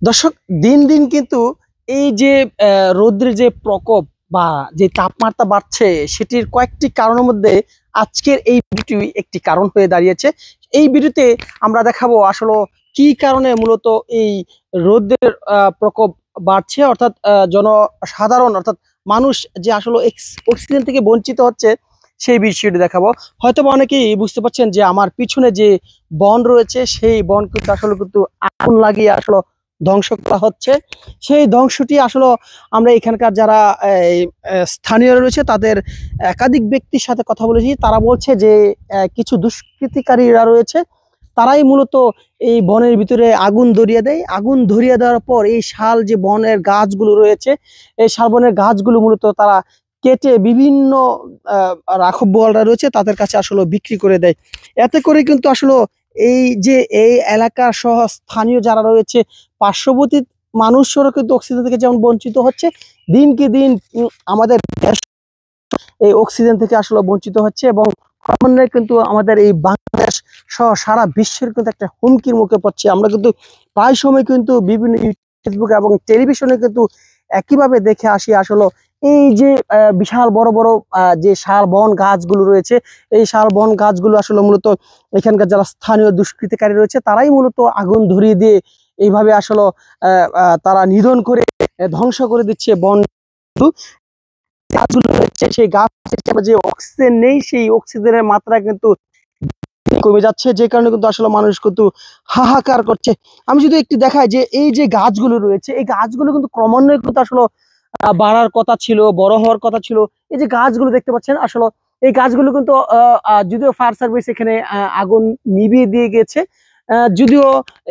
দর্শক, দিন দিন কিন্তু এই যে রৌদ্রের যে প্রকোপ বা যে তাপমাত্রা বাড়ছে, সেটির কয়েকটি কারণের মধ্যে আজকের এই ভিডিওটি একটি কারণ হয়ে দাঁড়িয়েছে। এই ভিডিওতে আমরা দেখাবো আসলে কি কারণে মূলত এই রৌদ্রের প্রকোপ বাড়ছে, অর্থাৎ জনসাধারণ অর্থাৎ মানুষ যে আসলে অক্সিজেন থেকে বঞ্চিত হচ্ছে সেই বিষয়টি দেখাবো। হয়তো অনেকেই বুঝতে পারছেন যে আমার পিছনে যে বন রয়েছে সেই বন কিন্তু আসলে কিন্তু আগুন লাগিয়ে আসলে ধ্বংস করা হচ্ছে। সেই ধ্বংসটি আসলে আমরা এখানকার যারা স্থানীয় রয়েছে তাদের একাধিক ব্যক্তির সাথে কথা বলেছি। তারা বলছে যে কিছু দুষ্কৃতিকারীরা রয়েছে, তারাই মূলত এই বনের ভিতরে আগুন ধরিয়ে দেয়। আগুন ধরিয়ে দেওয়ার পর এই শাল যে বনের গাছগুলো রয়েছে, এই শাল বনের গাছগুলো মূলত তারা কেটে বিভিন্ন রাখববোয়ালরা রয়েছে তাদের কাছে আসলে বিক্রি করে দেয়। এতে করে কিন্তু আসলে এই যে এই এলাকা সহ স্থানীয় যারা রয়েছে, পার্শ্ববর্তী মানুষেরও কিন্তু অক্সিজেন থেকে যেমন বঞ্চিত হচ্ছে, দিনকে দিন আমাদের দেশ এই অক্সিজেন থেকে আসলে বঞ্চিত হচ্ছে এবং ক্রমান্বয়ে কিন্তু আমাদের এই বাংলাদেশ সহ সারা বিশ্বের কিন্তু একটা হুমকির মুখে পড়ছে। আমরা কিন্তু প্রায় সময় কিন্তু বিভিন্ন ফেসবুক এবং টেলিভিশনে কিন্তু একইভাবে দেখে আসি আসলে এই যে বিশাল বড় বড় যে শাল বন গাছগুলো রয়েছে, এই শাল বন গাছগুলো আসলে মূলত এখানকার যারা স্থানীয় দুষ্কৃতিকারী রয়েছে তারাই মূলত আগুন ধরিয়ে দিয়ে এইভাবে আসলে তারা নিধন করে ধ্বংস করে দিচ্ছে বন গাছগুলো রয়েছে। সেই গাছের যে অক্সিজেন নেই, সেই অক্সিজেনের মাত্রা কিন্তু কমে যাচ্ছে, যে কারণে কিন্তু আসলে মানুষ কিন্তু হাহাকার করছে। আমি যদি একটু দেখাই যে এই যে গাছগুলো রয়েছে, এই গাছগুলো কিন্তু ক্রমান্বয়ে কিন্তু আসলে বাড়ার কথা ছিল, বড় হওয়ার কথা ছিল। এই যে গাছগুলো দেখতে পাচ্ছেন আসলে এই গাছগুলো কিন্তু যদিও ফায়ার সার্ভিস এখানে আগুন নিভিয়ে দিয়ে গেছে, যদিও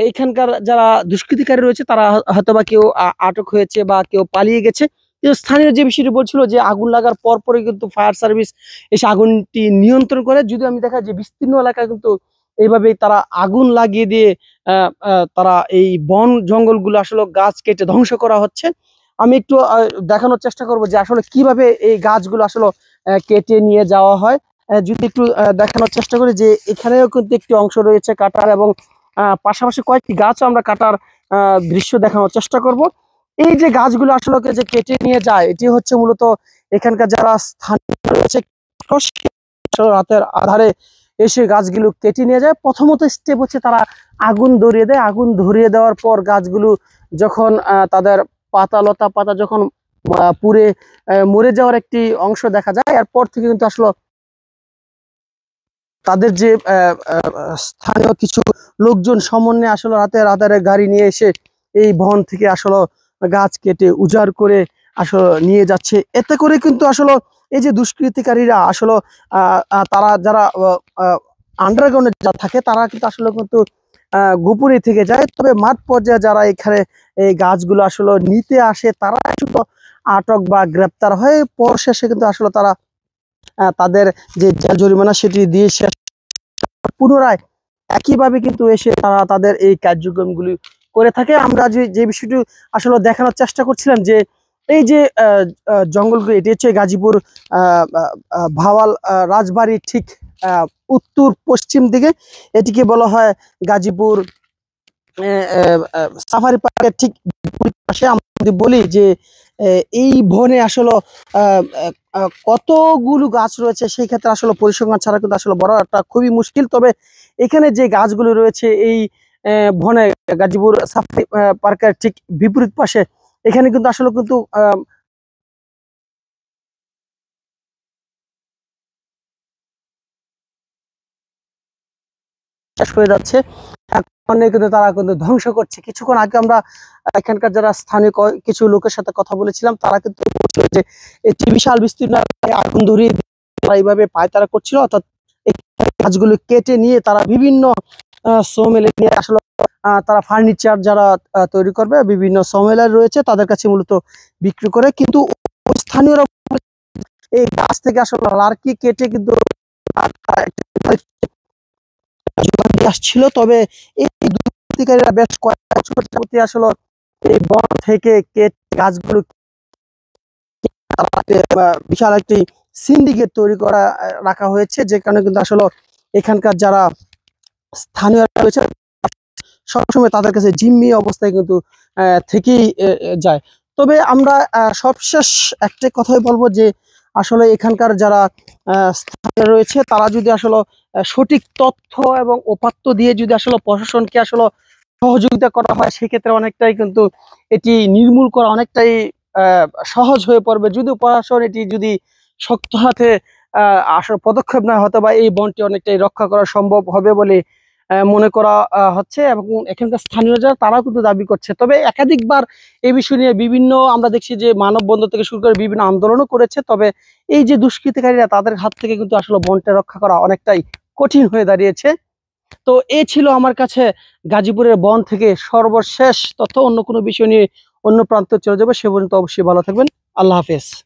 এখানকার যারা দুষ্কৃতিকারী রয়েছে তারা হয়তোবা কেউ আটক হয়েছে বা কেউ পালিয়ে গেছে। কিন্তু স্থানীয় যে বিষয়টি বলছিল যে আগুন লাগার পর পরে কিন্তু ফায়ার সার্ভিস এসে আগুনটি নিয়ন্ত্রণ করে। যদিও আমি দেখা যে বিস্তীর্ণ এলাকায় কিন্তু এইভাবেই তারা আগুন লাগিয়ে দিয়ে তারা এই বন জঙ্গলগুলো আসলে গাছ কেটে ধ্বংস করা হচ্ছে। আমি একটু দেখানোর চেষ্টা করব যে আসলে কিভাবে এই গাছগুলো আসলে কেটে নিয়ে যাওয়া হয়। যদি একটু দেখানোর চেষ্টা করি যে এখানেও কিন্তু একটি অংশ রয়েছে কাটার, এবং পাশাপাশি কয়েকটি গাছও আমরা কাটার দৃশ্য দেখানোর চেষ্টা করব। এই যে গাছগুলো আসলে যে কেটে নিয়ে যায়, এটি হচ্ছে মূলত এখানকার যারা স্থানীয় রয়েছে রাতের আধারে এসে গাছগুলো কেটে নিয়ে যায়। প্রথমত স্টেপ হচ্ছে তারা আগুন ধরিয়ে দেয়। আগুন ধরিয়ে দেওয়ার পর গাছগুলো যখন তাদের পাতা যখন পুড়ে মরে যাওয়ার একটি অংশ দেখা যায়, এরপর থেকে কিন্তু আসলে তাদের যে স্থানীয় কিছু লোকজন সমন্বয়ে আসলে রাতের আধারে গাড়ি নিয়ে এসে এই বন থেকে আসলে গাছ কেটে উজাড় করে আসলে নিয়ে যাচ্ছে। এতে করে কিন্তু আসলে এই যে দুষ্কৃতিকারীরা আসলে তারা যারা আন্ডারগ্রাউন্ডে যা থাকে তারা কিন্তু আসলে কিন্তু গোপনে থেকে যায়। তবে মাঠ পর্যায়ে যারা এখানে এই গাছগুলো আসলে নিতে আসে তারা শুধু আটক বা গ্রেপ্তার হয়, পর শেষে কিন্তু আসলে তারা তাদের যে জরিমানা সেটি দিয়ে শেষ পুনরায় একইভাবে কিন্তু এসে তারা তাদের এই কার্যক্রমগুলি করে থাকে। আমরা যে বিষয়টি আসলে দেখানোর চেষ্টা করছিলাম যে এই যে জঙ্গলগুলো, এটি হচ্ছে গাজীপুর ভাওয়াল রাজবাড়ি ঠিক উত্তর পশ্চিম দিকে, এটিকে বলা হয় গাজীপুর সাফারি পার্কের ঠিক পাশে। আমরা যদি বলি যে এই বনে আসলে কতগুলো গাছ রয়েছে, সেই ক্ষেত্রে আসলে পরিসংখ্যান ছাড়া কিন্তু আসলে বড় একটা খুবই মুশকিল। তবে এখানে যে গাছগুলো রয়েছে এই বনে গাজীপুর সাফারি পার্কের ঠিক বিপরীত পাশে, এখানে কিন্তু আসলে কিন্তু শেষ হয়ে যাচ্ছে, কিন্তু তারা কিন্তু ধ্বংস করছে। কিছুক্ষণ আগে আমরা এখানকার যারা স্থানীয় কিছু লোকের সাথে কথা বলেছিলাম, তারা কিন্তু বলছিল যে এটি বিশাল বিস্তীর্ণ আগুন ধরিয়ে তারা এইভাবে পায়তারা করছিল, অর্থাৎ এই গাছগুলো কেটে নিয়ে তারা বিভিন্ন সমেলে নিয়ে আসলে তারা ফার্নিচার যারা তৈরি করবে বিভিন্ন সমেলার রয়েছে তাদের কাছে মূলত বিক্রি করে। কিন্তু স্থানীয়রা এই গাছ থেকে আসলে লার্কি কেটে কিন্তু আসছিল। তবে এই দুষ্কৃতিকারীরা বেশ কয়েক বছর যাবতীয় আসলে এই বন থেকে কেটে গাছগুলো বিশাল একটি সিন্ডিকেট তৈরি করা রাখা হয়েছে, যে কারণে কিন্তু আসলে এখানকার যারা স্থানীয় রয়েছে সবসময় তাদের কাছে জিম্মি অবস্থায় কিন্তু থেকেই যায়। তবে আমরা সবশেষ একটাই কথাই বলবো যে আসলে এখানকার যারা স্থানীয় রয়েছে তারা যদি আসলে সঠিক তথ্য এবং উপাত্ত দিয়ে যদি আসলে প্রশাসনকে আসলে সহযোগিতা করা হয়, সেক্ষেত্রে অনেকটাই কিন্তু এটি নির্মূল করা অনেকটাই আহ, সহজ হয়ে পড়বে। যদি প্রশাসন এটি যদি শক্ত হাতে আসলে পদক্ষেপ নেওয়া হতো, বা এই বনটি অনেকটাই রক্ষা করা সম্ভব হবে বলে মনে করা হচ্ছে, এবং এখানকার স্থানীয় যারা তারাও কিন্তু দাবি করছে। তবে একাধিকবার এই বিষয় নিয়ে বিভিন্ন আমরা দেখছি যে মানববন্ধন থেকে শুরু করে বিভিন্ন আন্দোলনও করেছে। তবে এই যে দুষ্কৃতিকারীরা, তাদের হাত থেকে কিন্তু আসলে বনটা রক্ষা করা অনেকটাই কঠিন হয়ে দাঁড়িয়েছে। তো এ ছিল আমার কাছে গাজীপুরের বন থেকে সর্বশেষ তথ্য। অন্য কোনো বিষয় নিয়ে অন্য প্রান্তে চলে যাবো, সে পর্যন্ত অবশ্যই ভালো থাকবেন। আল্লাহ হাফেজ।